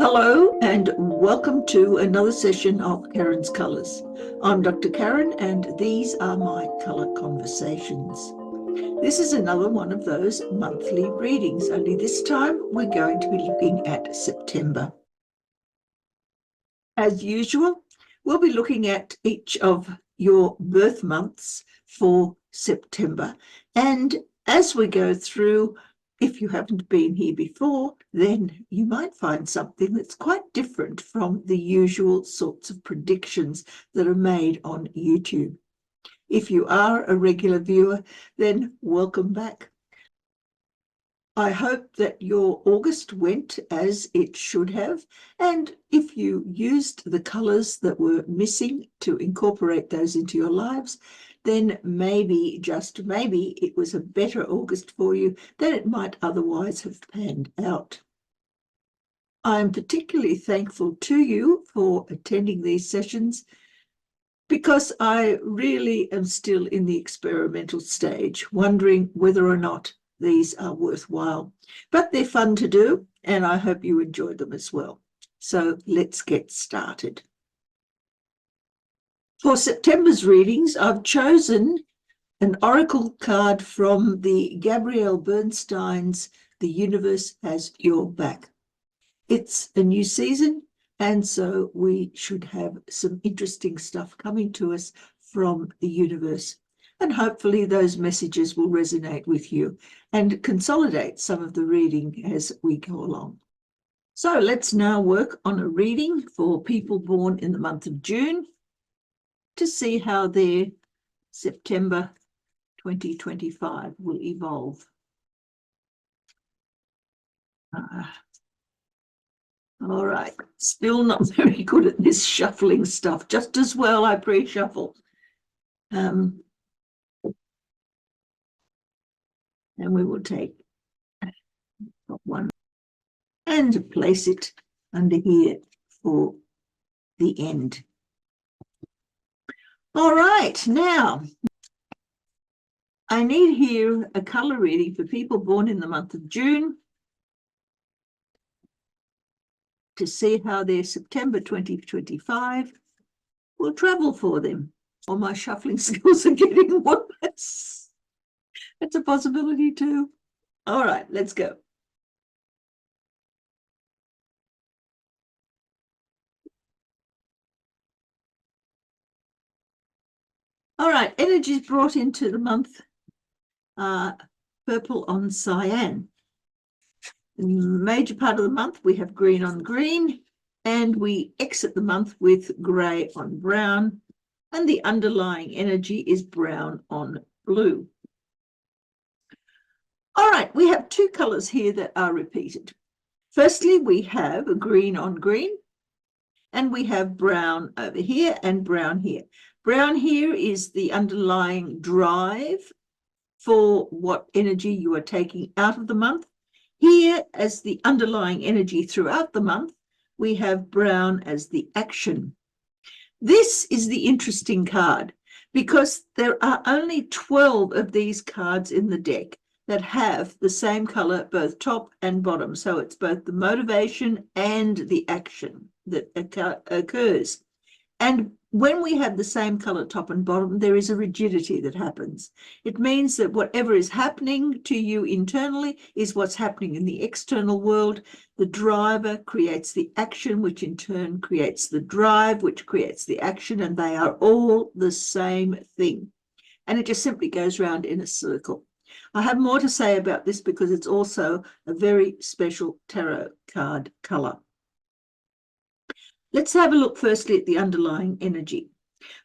Hello and welcome to another session of Karen's Colours. I'm Dr. Karen and these are my colour conversations. This is another one of those monthly readings, only this time we're going to be looking at September. As usual, we'll be looking at each of your birth months for September, and as we go through, if you haven't been here before, then you might find something that's quite different from the usual sorts of predictions that are made on YouTube. If you are a regular viewer, then welcome back. I hope that your August went as it should have, and if you used the colours that were missing to incorporate those into your lives, then maybe, just maybe, it was a better August for you than it might otherwise have panned out. I'm particularly thankful to you for attending these sessions because I really am still in the experimental stage, wondering whether or not these are worthwhile. But they're fun to do, and I hope you enjoy them as well. So let's get started. For September's readings, I've chosen an oracle card from the Gabrielle Bernstein's The Universe Has Your Back. It's a new season, and so we should have some interesting stuff coming to us from the universe. And hopefully those messages will resonate with you and consolidate some of the reading as we go along. So let's now work on a reading for people born in the month of June to see how their September 2025 will evolve. All right, still not very good at this shuffling stuff. Just as well I pre-shuffle. And we will take one and place it under here for the end. All right, now I need here a colour reading for people born in the month of June to see how their September 2025 will travel for them. Or my shuffling skills are getting worse. It's a possibility too. All right, let's go. All right, energies brought into the month are purple on cyan. In the major part of the month, we have green on green, and we exit the month with grey on brown, and the underlying energy is brown on blue. All right, we have two colours here that are repeated. Firstly, we have a green on green, and we have brown over here and brown here. Brown here is the underlying drive for what energy you are taking out of the month. Here, as the underlying energy throughout the month, we have brown as the action. This is the interesting card because there are only 12 of these cards in the deck that have the same color, both top and bottom. So it's both the motivation and the action that occurs. And when we have the same color top and bottom, there is a rigidity that happens. It means that whatever is happening to you internally is what's happening in the external world. The driver creates the action, which in turn creates the drive, which creates the action, and they are all the same thing. And it just simply goes round in a circle. I have more to say about this because it's also a very special tarot card color. Let's have a look firstly at the underlying energy.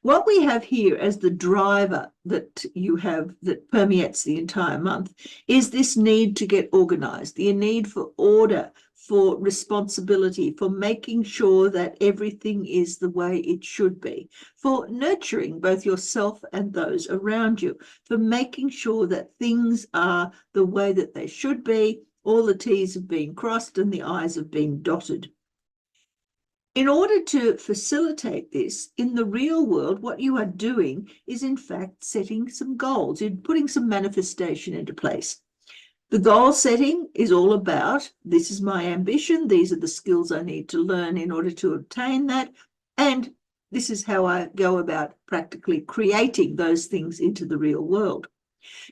What we have here as the driver that you have that permeates the entire month is this need to get organized, the need for order, for responsibility, for making sure that everything is the way it should be, for nurturing both yourself and those around you, for making sure that things are the way that they should be, all the T's have been crossed and the I's have been dotted. In order to facilitate this, in the real world, what you are doing is, in fact, setting some goals. You're putting some manifestation into place. The goal setting is all about, this is my ambition, these are the skills I need to learn in order to obtain that, and this is how I go about practically creating those things into the real world.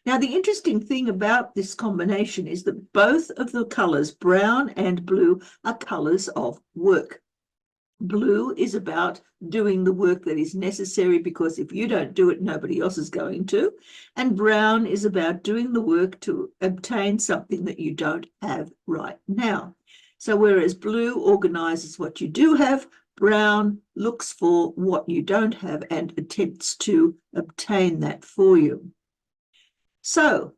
Now, the interesting thing about this combination is that both of the colours, brown and blue, are colours of work. Blue is about doing the work that is necessary, because if you don't do it, nobody else is going to. And brown is about doing the work to obtain something that you don't have right now. So whereas blue organizes what you do have, brown looks for what you don't have and attempts to obtain that for you. So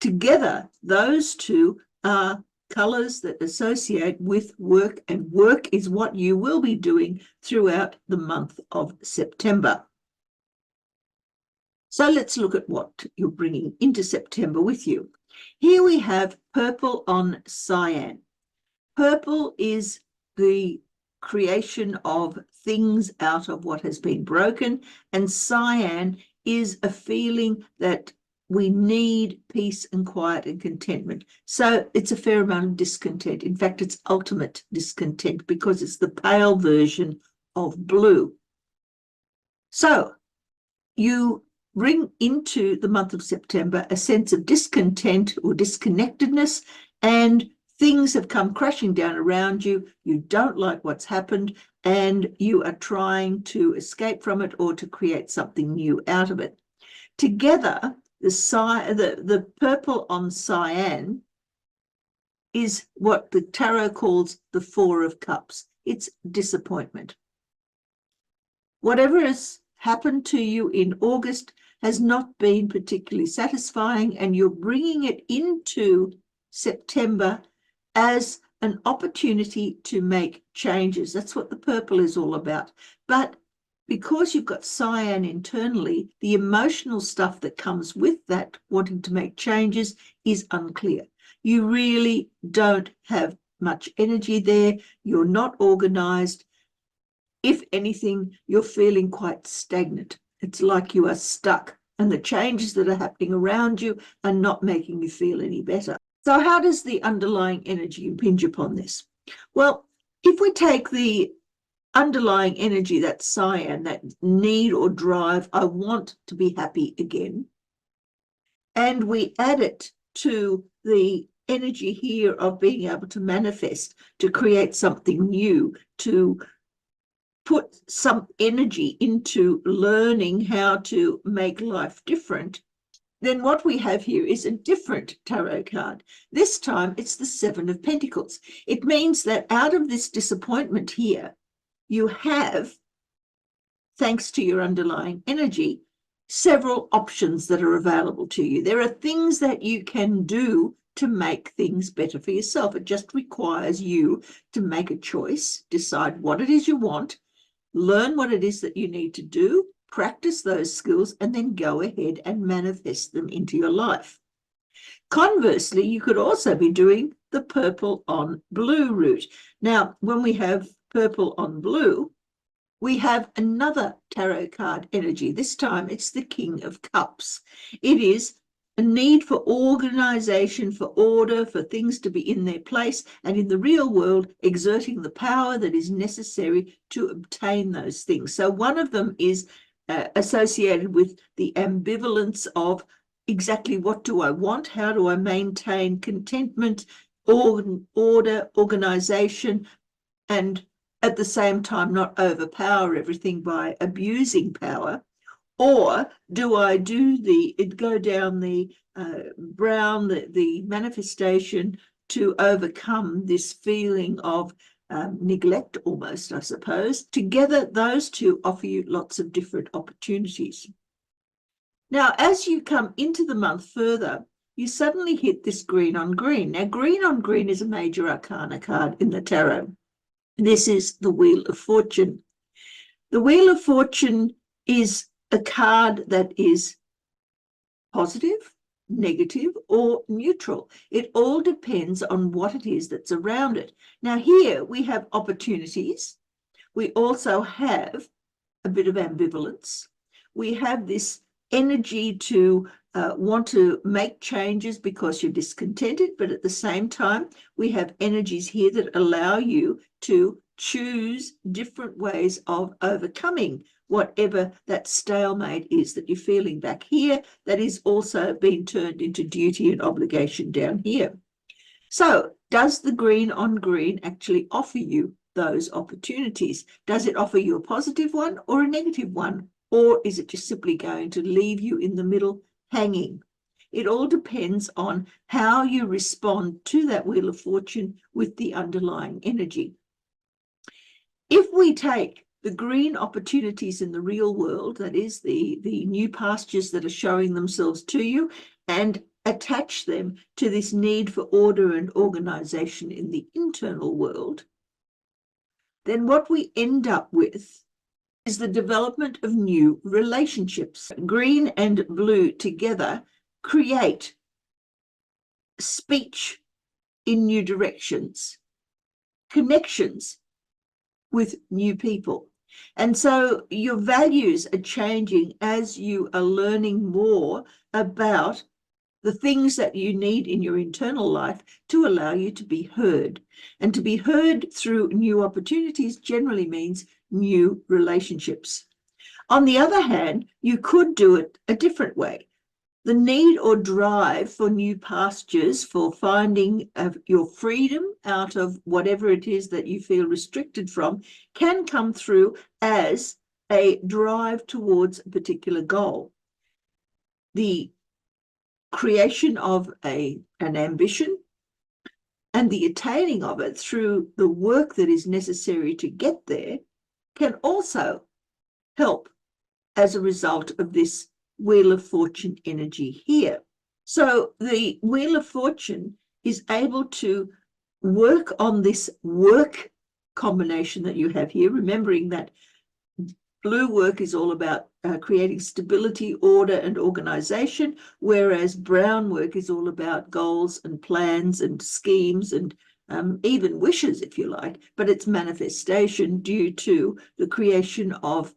together, those two are colours that associate with work, and work is what you will be doing throughout the month of September. So let's look at what you're bringing into September with you. Here we have purple on cyan. Purple is the creation of things out of what has been broken, and cyan is a feeling that we need peace and quiet and contentment. So it's a fair amount of discontent. In fact, it's ultimate discontent, because it's the pale version of blue. So you bring into the month of September a sense of discontent or disconnectedness, and things have come crashing down around you. You don't like what's happened, and you are trying to escape from it or to create something new out of it. Together, the purple on cyan is what the tarot calls the Four of Cups. It's disappointment. Whatever has happened to you in August has not been particularly satisfying, and you're bringing it into September as an opportunity to make changes. That's what the purple is all about. But because you've got cyan internally, the emotional stuff that comes with that, wanting to make changes, is unclear. You really don't have much energy there. You're not organized. If anything, you're feeling quite stagnant. It's like you are stuck, and the changes that are happening around you are not making you feel any better. So how does the underlying energy impinge upon this? Well, if we take the underlying energy, that cyan, that need or drive, I want to be happy again, and we add it to the energy here of being able to manifest, to create something new, to put some energy into learning how to make life different, then what we have here is a different tarot card. This time it's the Seven of Pentacles. It means that out of this disappointment here, you have, thanks to your underlying energy, several options that are available to you. There are things that you can do to make things better for yourself. It just requires you to make a choice, decide what it is you want, learn what it is that you need to do, practice those skills, and then go ahead and manifest them into your life. Conversely, you could also be doing the purple on blue route. Now, when we have purple on blue, we have another tarot card energy. This time it's the King of Cups. It is a need for organization, for order, for things to be in their place, and in the real world, exerting the power that is necessary to obtain those things. So one of them is associated with the ambivalence of exactly what do I want? How do I maintain contentment, order, organization, and at the same time not overpower everything by abusing power? Or do I go down the brown, the manifestation, to overcome this feeling of neglect almost, I suppose? Together, those two offer you lots of different opportunities. Now, as you come into the month further, you suddenly hit this green on green. Now, green on green is a major arcana card in the tarot. This is the Wheel of Fortune. The Wheel of Fortune is a card that is positive, negative, or neutral. It all depends on what it is that's around it. Now, here we have opportunities. We also have a bit of ambivalence. We have this energy to want to make changes because you're discontented, but at the same time, we have energies here that allow you to choose different ways of overcoming whatever that stalemate is that you're feeling back here that is also being turned into duty and obligation down here. So does the green on green actually offer you those opportunities? Does it offer you a positive one or a negative one? Or is it just simply going to leave you in the middle hanging? It all depends on how you respond to that Wheel of Fortune with the underlying energy. If we take the green opportunities in the real world, that is the new pastures that are showing themselves to you, and attach them to this need for order and organization in the internal world, then what we end up with is the development of new relationships. Green and blue together create speech in new directions, connections with new people. And so your values are changing as you are learning more about the things that you need in your internal life to allow you to be heard. And to be heard through new opportunities generally means new relationships. On the other hand, you could do it a different way. The need or drive for new pastures, for finding your freedom out of whatever it is that you feel restricted from, can come through as a drive towards a particular goal. The creation of an ambition and the attaining of it through the work that is necessary to get there can also help as a result of this Wheel of Fortune energy here. So the Wheel of Fortune is able to work on this work combination that you have here, remembering that blue work is all about creating stability, order, and organization, whereas brown work is all about goals and plans and schemes and even wishes, if you like, but it's manifestation due to the creation of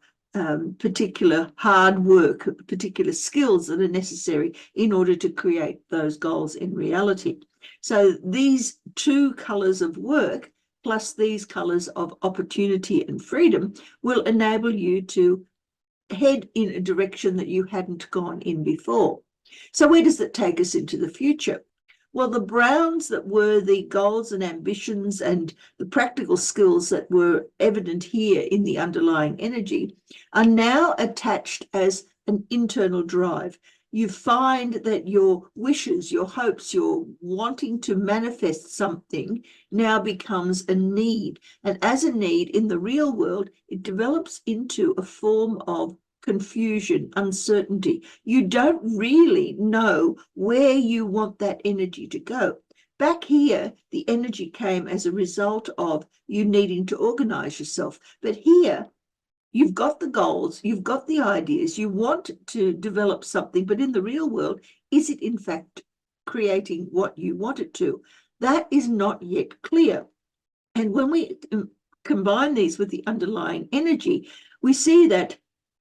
particular hard work, particular skills that are necessary in order to create those goals in reality. So these two colors of work plus these colors of opportunity and freedom will enable you to head in a direction that you hadn't gone in before. So where does that take us into the future? Well, the browns that were the goals and ambitions and the practical skills that were evident here in the underlying energy are now attached as an internal drive. You find that your wishes, your hopes, your wanting to manifest something now becomes a need. And as a need in the real world, it develops into a form of confusion, uncertainty. You don't really know where you want that energy to go. Back here, the energy came as a result of you needing to organize yourself. But here, you've got the goals, you've got the ideas, you want to develop something, but in the real world, is it in fact creating what you want it to? That is not yet clear. And when we combine these with the underlying energy, we see that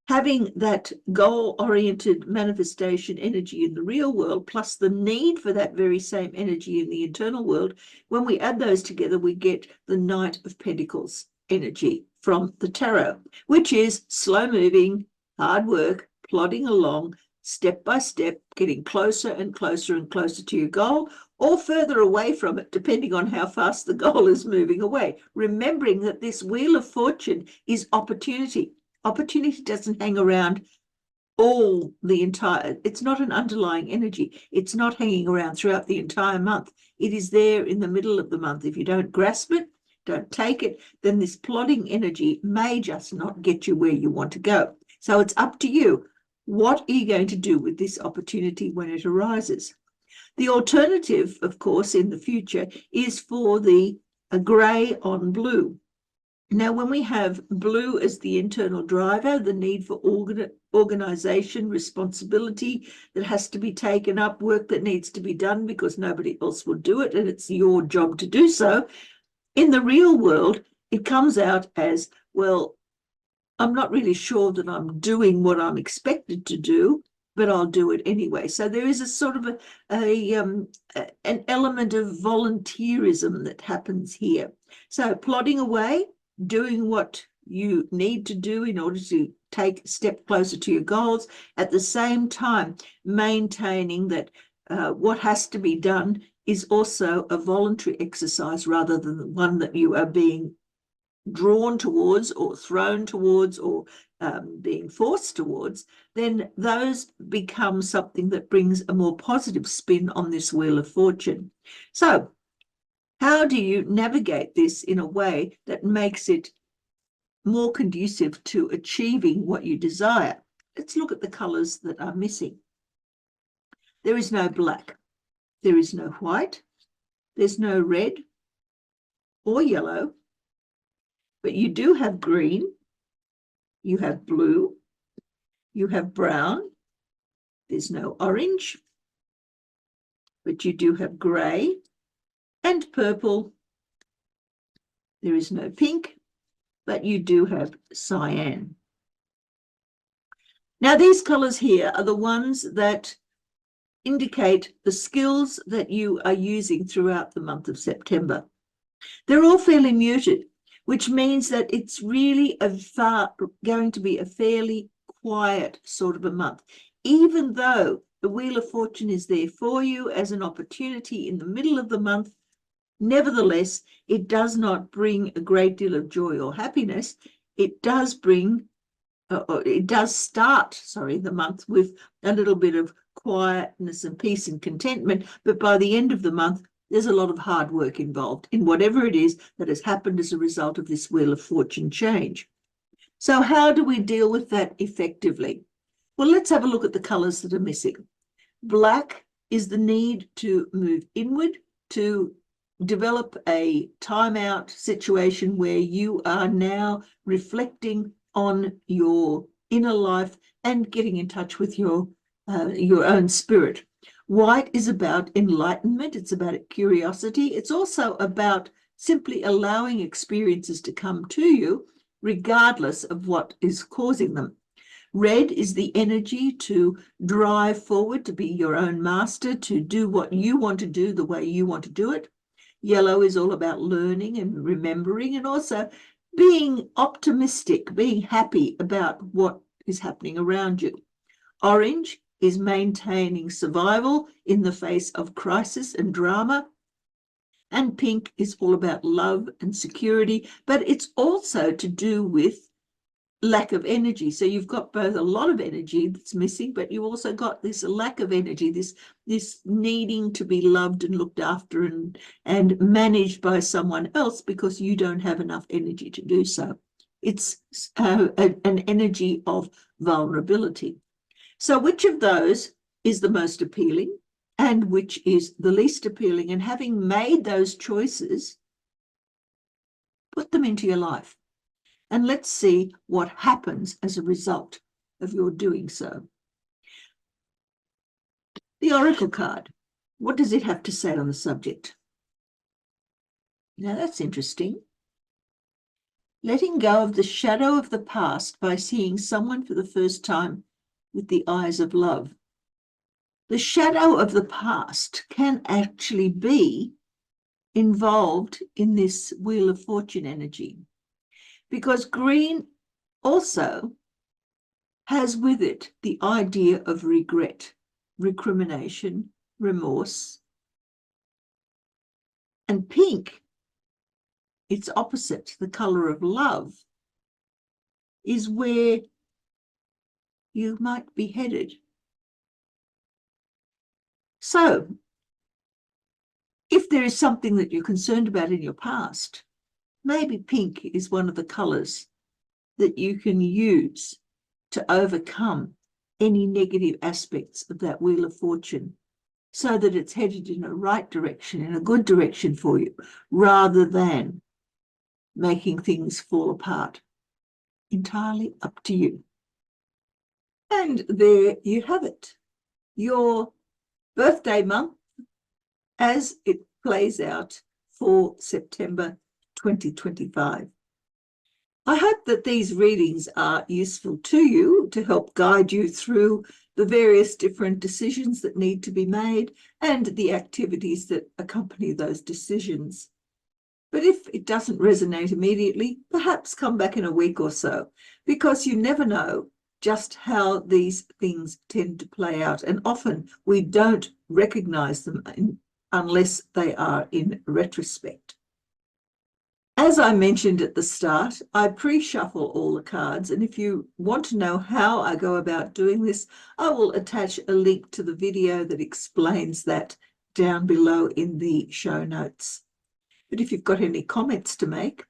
having that goal-oriented manifestation energy in the real world, plus the need for that very same energy in the internal world, when we add those together, we get the Knight of Pentacles energy from the tarot, which is slow-moving, hard work, plodding along, step by step, getting closer and closer and closer to your goal, or further away from it, depending on how fast the goal is moving away. Remembering that this Wheel of Fortune is opportunity. Opportunity doesn't hang around all the entire, it's not an underlying energy. It's not hanging around throughout the entire month. It is there in the middle of the month. If you don't grasp it, don't take it, then this plodding energy may just not get you where you want to go. So it's up to you. What are you going to do with this opportunity when it arises? The alternative, of course, in the future is for the grey on blue. Now, when we have blue as the internal driver, the need for organization, responsibility that has to be taken up, work that needs to be done because nobody else will do it, and it's your job to do so. In the real world, it comes out as, well, I'm not really sure that I'm doing what I'm expected to do, but I'll do it anyway. So there is a sort of an element of volunteerism that happens here. So plodding away, doing what you need to do in order to take a step closer to your goals, at the same time maintaining that what has to be done is also a voluntary exercise rather than the one that you are being drawn towards or thrown towards or being forced towards, then those become something that brings a more positive spin on this Wheel of Fortune. So how do you navigate this in a way that makes it more conducive to achieving what you desire? Let's look at the colors that are missing. There is no black, there is no white, there's no red or yellow, but you do have green, you have blue, you have brown, there's no orange, but you do have grey and purple. There is no pink, but you do have cyan. Now, these colours here are the ones that indicate the skills that you are using throughout the month of September. They're all fairly muted, which means that it's really going to be a fairly quiet sort of a month, even though the Wheel of Fortune is there for you as an opportunity in the middle of the month. Nevertheless, it does not bring a great deal of joy or happiness. It does bring, it does start, the month with a little bit of quietness and peace and contentment, but by the end of the month, there's a lot of hard work involved in whatever it is that has happened as a result of this Wheel of Fortune change. So how do we deal with that effectively? Well, let's have a look at the colours that are missing. Black is the need to move inward, to develop a timeout situation where you are now reflecting on your inner life and getting in touch with your own spirit. White is about enlightenment. It's about curiosity. It's also about simply allowing experiences to come to you, regardless of what is causing them. Red is the energy to drive forward, to be your own master, to do what you want to do the way you want to do it. Yellow is all about learning and remembering, and also being optimistic, being happy about what is happening around you. Orange is maintaining survival in the face of crisis and drama. And pink is all about love and security, but it's also to do with lack of energy. So you've got both a lot of energy that's missing, but you also got this lack of energy, this needing to be loved and looked after and managed by someone else because you don't have enough energy to do so. It's an energy of vulnerability. So which of those is the most appealing and which is the least appealing? And having made those choices, put them into your life. And let's see what happens as a result of your doing so. The Oracle card. What does it have to say on the subject? Now that's interesting. Letting go of the shadow of the past by seeing someone for the first time with the eyes of love. The shadow of the past can actually be involved in this Wheel of Fortune energy, because green also has with it the idea of regret, recrimination, remorse. And pink, its opposite, the color of love, is where you might be headed. So, if there is something that you're concerned about in your past, maybe pink is one of the colors that you can use to overcome any negative aspects of that Wheel of Fortune so that it's headed in a right direction, in a good direction for you, rather than making things fall apart. Entirely up to you. And there you have it, your birthday month as it plays out for September 2025. I hope that these readings are useful to you to help guide you through the various different decisions that need to be made, and the activities that accompany those decisions. But if it doesn't resonate immediately, perhaps come back in a week or so, because you never know just how these things tend to play out. And often we don't recognize them unless they are in retrospect. As I mentioned at the start, I pre-shuffle all the cards, and if you want to know how I go about doing this, I will attach a link to the video that explains that down below in the show notes. But if you've got any comments to make,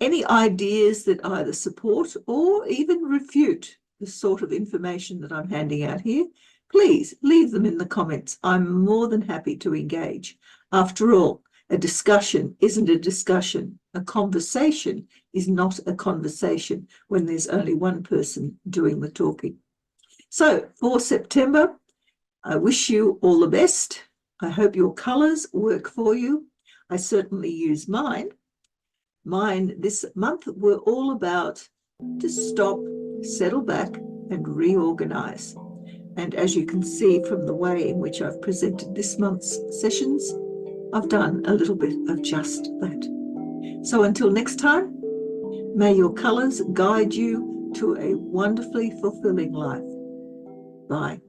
any ideas that either support or even refute the sort of information that I'm handing out here, please leave them in the comments. I'm more than happy to engage. After all, a discussion isn't a discussion. A conversation is not a conversation when there's only one person doing the talking. So for September, I wish you all the best. I hope your colours work for you. I certainly use mine. Mine this month were all about to stop, settle back, and reorganize. And as you can see from the way in which I've presented this month's sessions, I've done a little bit of just that. So until next time, may your colours guide you to a wonderfully fulfilling life. Bye.